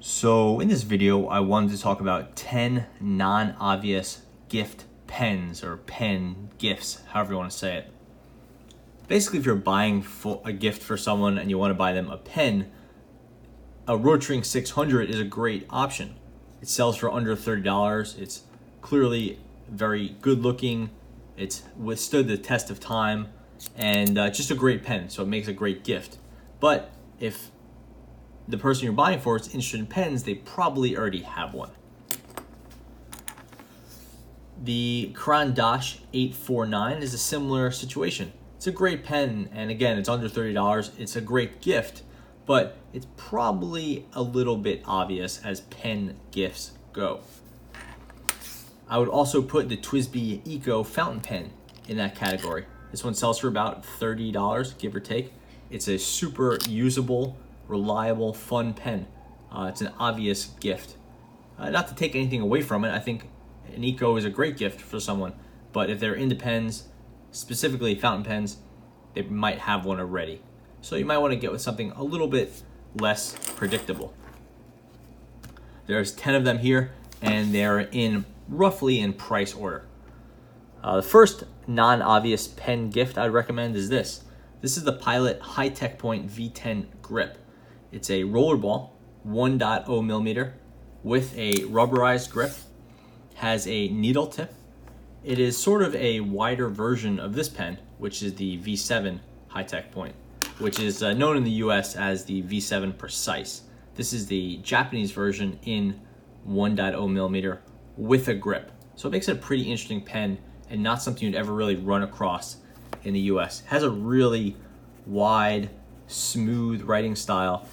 So in this video, I wanted to talk about 10 non-obvious gift pens or pen gifts, however you want to say it. Basically, if you're buying a gift for someone and you want to buy them a pen, a Rotring 600 is a great option. It sells for under $30. It's clearly very good looking. It's withstood the test of time and just a great pen, so it makes a great gift. But if the person you're buying for is interested in pens, they probably already have one. The Caran d'Ache 849 is a similar situation. It's a great pen, and again, it's under $30. It's a great gift, but it's probably a little bit obvious as pen gifts go. I would also put the TWSBI Eco fountain pen in that category. This one sells for about $30, give or take. It's a super usable, reliable, fun pen. It's an obvious gift. Not to take anything away from it, I think an Eco is a great gift for someone, but if they're into pens, specifically fountain pens, they might have one already. So you might want to get with something a little bit less predictable. There's 10 of them here, and they're roughly in price order. The first non-obvious pen gift I'd recommend is this. This is the Pilot High-Tech Point V10 grip. It's a rollerball, 1.0 millimeter, with a rubberized grip, has a needle tip. It is sort of a wider version of this pen, which is the V7 High-Tech Point, which is known in the US as the V7 Precise. This is the Japanese version in 1.0 millimeter with a grip. So it makes it a pretty interesting pen and not something you'd ever really run across in the US. It has a really wide, smooth writing style,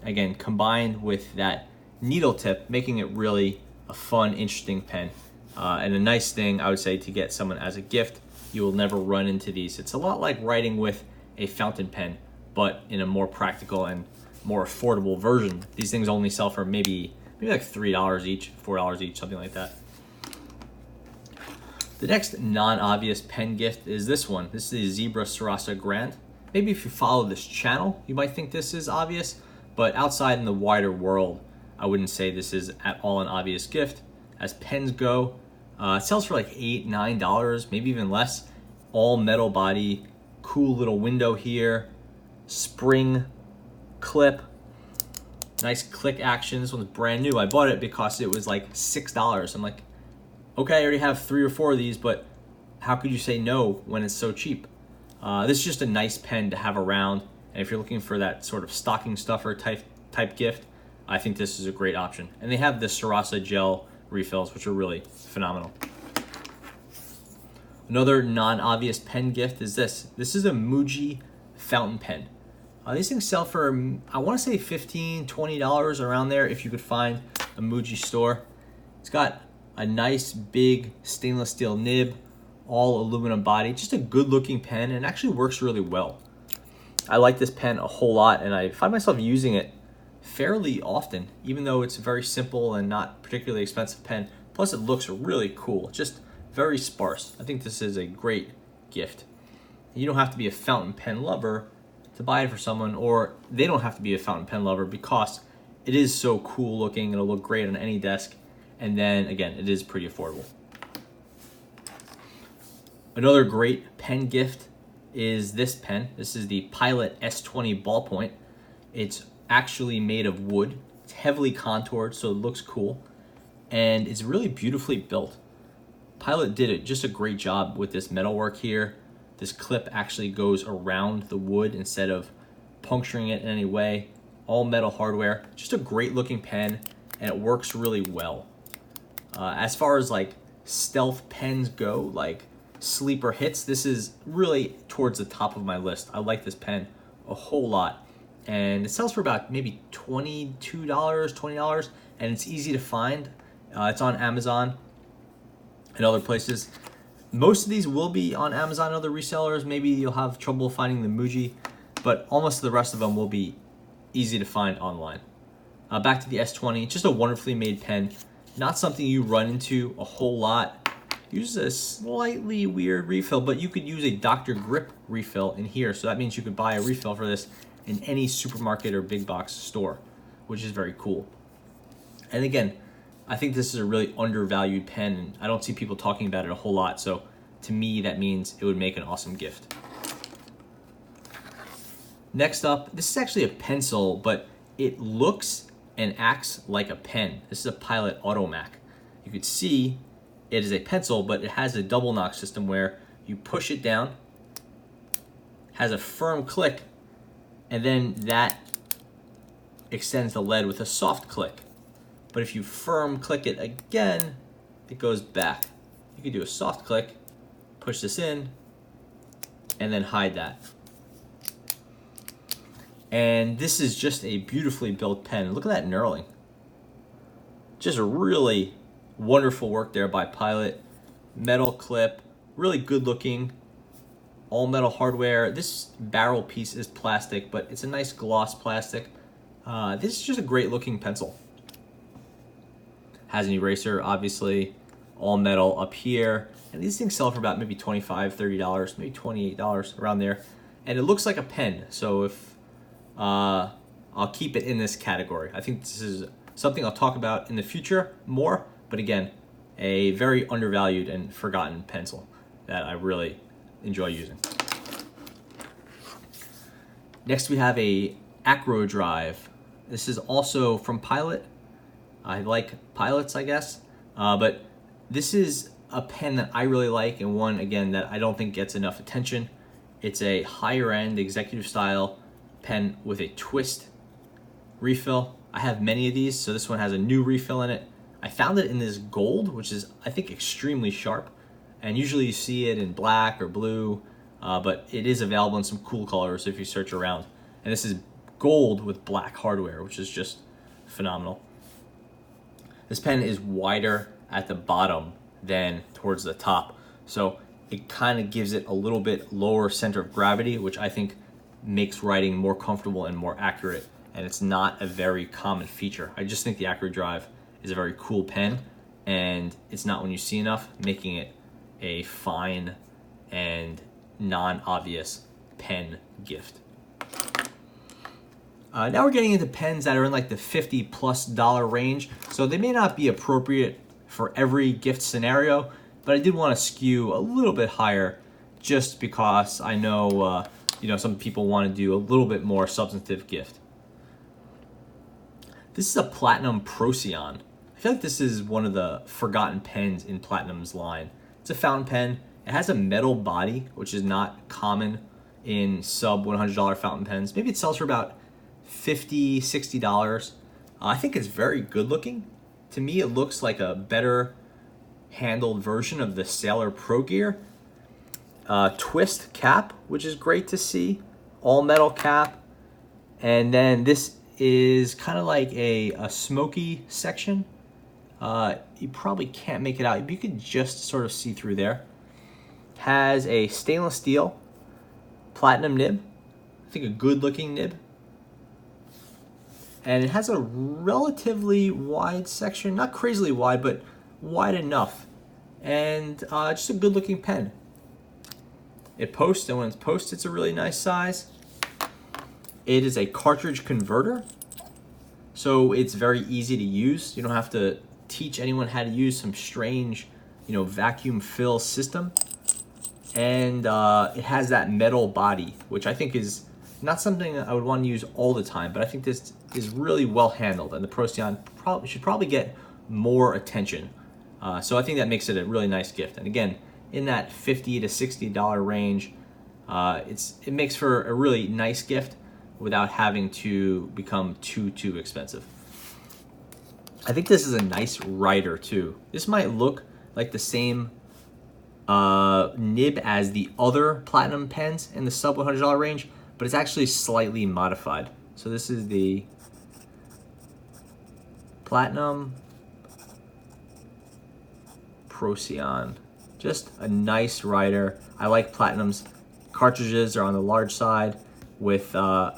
again, combined with that needle tip, making it really a fun, interesting pen. And a nice thing, I would say, to get someone as a gift. You will never run into these. It's a lot like writing with a fountain pen, but in a more practical and more affordable version. These things only sell for maybe like $3 each, $4 each, something like that. The next non-obvious pen gift is this one. This is the Zebra Sarasa Grand. Maybe if you follow this channel, you might think this is obvious, but outside in the wider world, I wouldn't say this is at all an obvious gift. As pens go, it sells for like $8, $9, maybe even less. All metal body, cool little window here, spring clip, nice click action. This one's brand new. I bought it because it was like $6. I'm like, okay, I already have 3 or 4 of these, but how could you say no when it's so cheap? This is just a nice pen to have around, and if you're looking for that sort of stocking stuffer type gift, I think this is a great option. And they have the Sarasa gel refills, which are really phenomenal. Another non-obvious pen gift is this. This is a Muji fountain pen. These things sell for, I want to say $15, $20 around there if you could find a Muji store. It's got a nice big stainless steel nib, all aluminum body, just a good looking pen, and actually works really well. I like this pen a whole lot, and I find myself using it fairly often, even though it's a very simple and not particularly expensive pen. Plus it looks really cool, just very sparse. I think this is a great gift. You don't have to be a fountain pen lover to buy it for someone, or they don't have to be a fountain pen lover because it is so cool looking. It'll look great on any desk. And then again, it is pretty affordable. Another great pen gift is this pen. This is the Pilot S20 ballpoint. It's actually made of wood. It's heavily contoured, so it looks cool. And it's really beautifully built. Pilot did just a great job with this metalwork here. This clip actually goes around the wood instead of puncturing it in any way. All metal hardware. Just a great looking pen, and it works really well. As far as like stealth pens go, like sleeper hits, this is really towards the top of my list. I like this pen a whole lot, and it sells for about maybe $22, $20, and it's easy to find. It's on Amazon and other places. Most of these will be on Amazon and other resellers. Maybe you'll have trouble finding the Muji, but almost the rest of them will be easy to find online. Back to the S20, just a wonderfully made pen. Not something you run into a whole lot. Uses a slightly weird refill, but you could use a Dr. Grip refill in here. So that means you could buy a refill for this in any supermarket or big box store, which is very cool. And again, I think this is a really undervalued pen, and I don't see people talking about it a whole lot. So to me, that means it would make an awesome gift. Next up, this is actually a pencil, but it looks and acts like a pen. This is a Pilot Automac. You could see it is a pencil, but it has a double knock system where you push it down, has a firm click, and then that extends the lead with a soft click. But if you firm click it again, it goes back. You could do a soft click, push this in, and then hide that. And this is just a beautifully built pen. Look at that knurling. Just a really wonderful work there by Pilot. Metal clip, really good looking, all metal hardware. This barrel piece is plastic, but it's a nice gloss plastic. This is just a great looking pencil. Has an eraser, obviously, all metal up here. And these things sell for about maybe $25, $30, maybe $28, around there. And it looks like a pen, so if I'll keep it in this category. I think this is something I'll talk about in the future more, but again, a very undervalued and forgotten pencil that I really enjoy using. Next we have a Acro Drive. This is also from Pilot. I like Pilots, I guess, but this is a pen that I really like, and one, again, that I don't think gets enough attention. It's a higher end executive style pen with a twist refill. I have many of these, so this one has a new refill in it. I found it in this gold, which is, I think, extremely sharp, and usually you see it in black or blue, but it is available in some cool colors if you search around. And this is gold with black hardware, which is just phenomenal. This pen is wider at the bottom than towards the top, so it kind of gives it a little bit lower center of gravity, which I think makes writing more comfortable and more accurate, and it's not a very common feature. I just think the Acro Drive is a very cool pen, and it's not one you see enough, making it a fine and non-obvious pen gift. Now we're getting into pens that are in like the $50+ range, so they may not be appropriate for every gift scenario, but I did want to skew a little bit higher just because I know some people want to do a little bit more substantive gift. This is a Platinum Procyon. I feel like this is one of the forgotten pens in Platinum's line. It's a fountain pen. It has a metal body, which is not common in sub $100 fountain pens. Maybe it sells for about $50, $60. I think it's very good looking. To me, it looks like a better handled version of the Sailor Pro Gear. Twist cap, which is great to see. All metal cap. And then this is kind of like a smoky section. You probably can't make it out. You could just sort of see through there. Has a stainless steel platinum nib. I think a good looking nib. And it has a relatively wide section. Not crazily wide, but wide enough. And just a good looking pen. It posts, and when it's posted, it's a really nice size. It is a cartridge converter, so it's very easy to use. You don't have to teach anyone how to use some strange, vacuum fill system. And it has that metal body, which I think is not something I would want to use all the time, but I think this is really well handled, and the Procyon should probably get more attention. So I think that makes it a really nice gift. And again, in that $50 to $60 range, it makes for a really nice gift without having to become too expensive. I think this is a nice writer too. This might look like the same nib as the other Platinum pens in the sub $100 range, but it's actually slightly modified. So this is the Platinum Procyon. Just a nice writer. I like Platinum's cartridges. Are on the large side with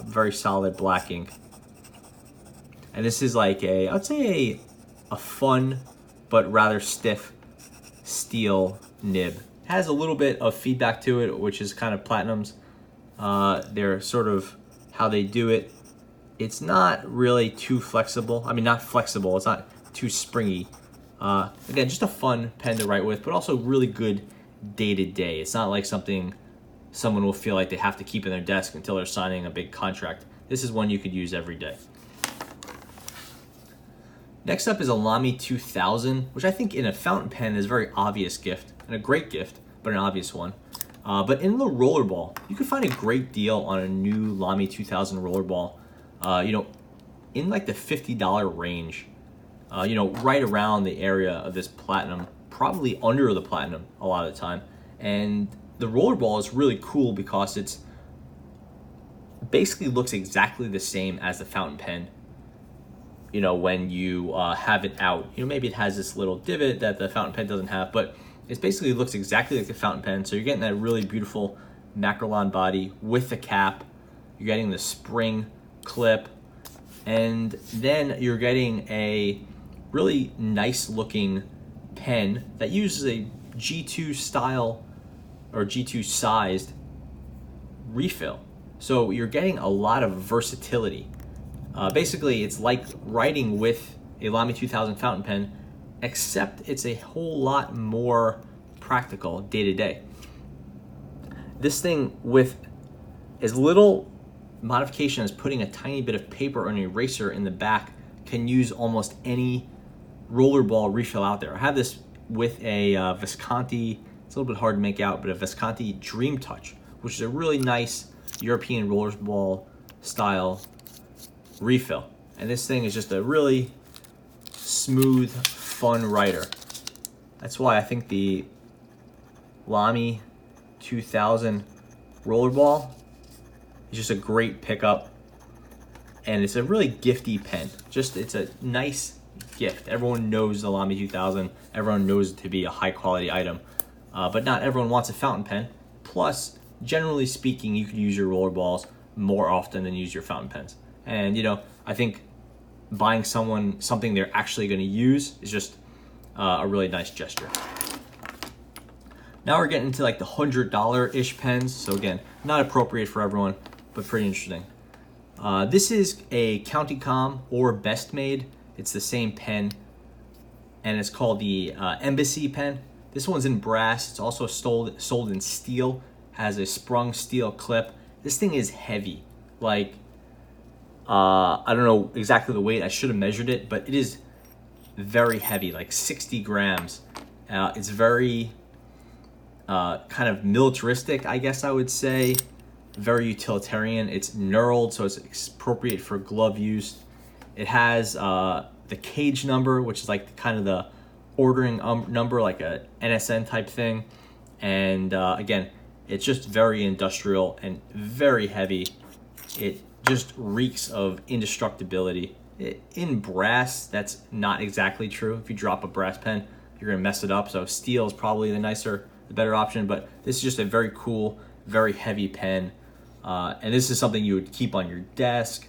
very solid black ink. And this is like I would say a fun but rather stiff steel nib. It has a little bit of feedback to it, which is kind of Platinum's. They're sort of how they do it. It's not really too flexible. I mean, not flexible. It's not too springy. Again, just a fun pen to write with, but also really good day to day. It's not like something someone will feel like they have to keep in their desk until they're signing a big contract. This is one you could use every day. Next up is a Lamy 2000, which I think in a fountain pen is a very obvious gift, and a great gift, but an obvious one. But in the rollerball, you can find a great deal on a new Lamy 2000 rollerball, in like the $50 range, right around the area of this platinum, probably under the platinum a lot of the time. And the rollerball is really cool because it's basically looks exactly the same as the fountain pen. When you have it out, maybe it has this little divot that the fountain pen doesn't have, but it basically looks exactly like the fountain pen. So you're getting that really beautiful Macrolon body with the cap. You're getting the spring clip, and then you're getting a really nice looking pen that uses a G2 style or G2 sized refill. So you're getting a lot of versatility. Basically, it's like writing with a Lamy 2000 fountain pen, except it's a whole lot more practical day to day. This thing, with as little modification as putting a tiny bit of paper or an eraser in the back, can use almost any rollerball refill out there. I have this with a Visconti, it's a little bit hard to make out, but a Visconti Dream Touch, which is a really nice European rollerball style refill. And this thing is just a really smooth, fun writer. That's why I think the Lamy 2000 rollerball is just a great pickup, and it's a really gifty pen. It's a nice gift. Everyone knows the Lamy 2000. Everyone knows it to be a high quality item, but not everyone wants a fountain pen. Plus, generally speaking, you could use your rollerballs more often than use your fountain pens. And I think buying someone something they're actually going to use is just a really nice gesture. Now we're getting into like the $100-ish pens. So again, not appropriate for everyone, but pretty interesting. This is a County Com or Best Made. It's the same pen, and it's called the Embassy pen. This one's in brass. It's also sold in steel. Has a sprung steel clip. This thing is heavy. Like, I don't know exactly the weight. I should have measured it, but it is very heavy, like 60 grams. It's very kind of militaristic, I guess I would say. Very utilitarian. It's knurled, so it's appropriate for glove use. It has the cage number, which is like kind of the ordering number, like a NSN type thing. And again, it's just very industrial and very heavy. It just reeks of indestructibility. In brass, that's not exactly true. If you drop a brass pen, you're gonna mess it up. So steel is probably the better option, but this is just a very cool, very heavy pen. And this is something you would keep on your desk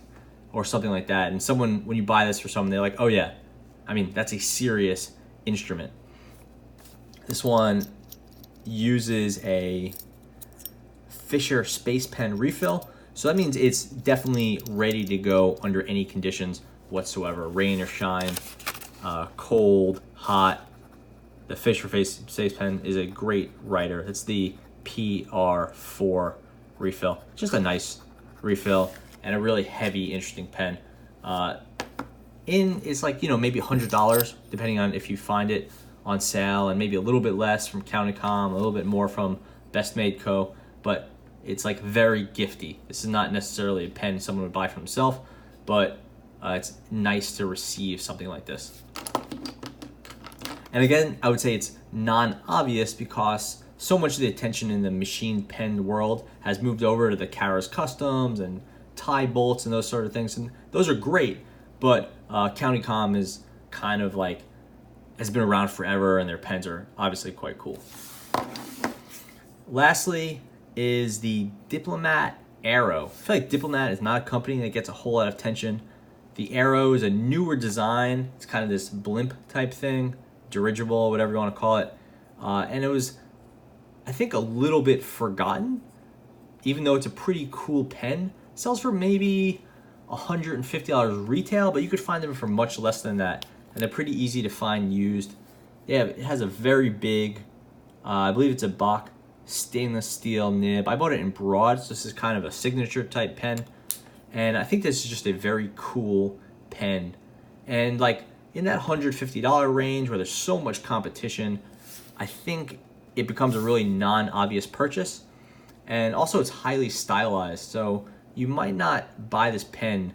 or something like that. And someone, when you buy this for someone, they're like, oh yeah, I mean, that's a serious instrument. This one uses a Fisher Space Pen refill. So that means it's definitely ready to go under any conditions whatsoever. Rain or shine, cold, hot. The Fisher Space Pen is a great writer. It's the PR4 refill. Just a nice refill and a really heavy, interesting pen. It's like, maybe $100, depending on if you find it on sale, and maybe a little bit less from County Com, a little bit more from Best Made Co. But it's like very gifty. This is not necessarily a pen someone would buy for himself, but it's nice to receive something like this. And again, I would say it's non-obvious because so much of the attention in the machine pen world has moved over to the Kara's Customs and tie bolts and those sort of things. And those are great, but County Com is kind of like, has been around forever, and their pens are obviously quite cool. Lastly is the Diplomat Arrow. I feel like Diplomat is not a company that gets a whole lot of attention. The Arrow is a newer design. It's kind of this blimp type thing, dirigible, whatever you want to call it. And it was, I think, a little bit forgotten, even though it's a pretty cool pen. It sells for maybe $150 retail, but you could find them for much less than that and they're pretty easy to find used. Yeah, it has a very big, I believe it's a Bach stainless steel nib. I bought it in broad, so this is kind of a signature type pen. And I think this is just a very cool pen. And like in that $150 range where there's so much competition, I think it becomes a really non-obvious purchase. And also it's highly stylized, so you might not buy this pen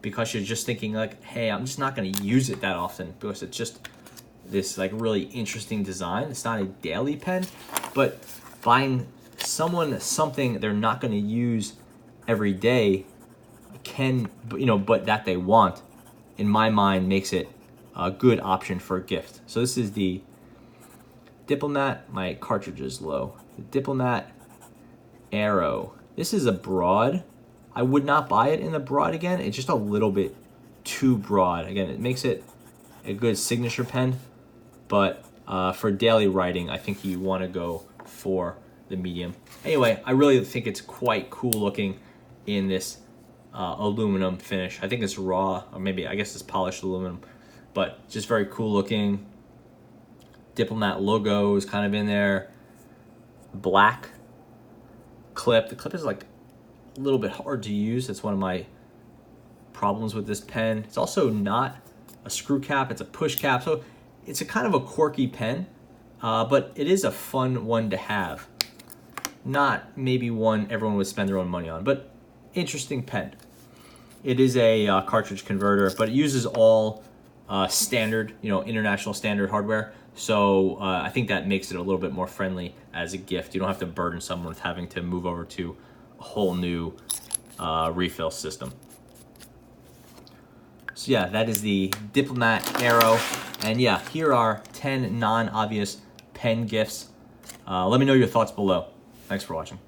because you're just thinking like, hey, I'm just not gonna use it that often because it's just this like really interesting design. It's not a daily pen, but buying someone something they're not gonna use every day can, but that they want, in my mind, makes it a good option for a gift. So this is the Diplomat, my cartridge is low. The Diplomat Arrow. This is a broad. I would not buy it in the broad again. It's just a little bit too broad. Again, it makes it a good signature pen, but for daily writing, I think you want to go for the medium. Anyway, I really think it's quite cool looking in this aluminum finish. I think it's raw, or maybe I guess it's polished aluminum, but just very cool looking. Diplomat logo is kind of in there. Black clip. The clip is like a little bit hard to use. That's one of my problems with this pen. It's also not a screw cap, it's a push cap. So it's a kind of a quirky pen, but it is a fun one to have. Not maybe one everyone would spend their own money on, but interesting pen. It is a cartridge converter, but it uses all standard, international standard hardware. So I think that makes it a little bit more friendly as a gift. You don't have to burden someone with having to move over to a whole new refill system. So yeah, that is the Diplomat Arrow. And yeah, here are 10 non-obvious pen gifts. Let me know your thoughts below. Thanks for watching.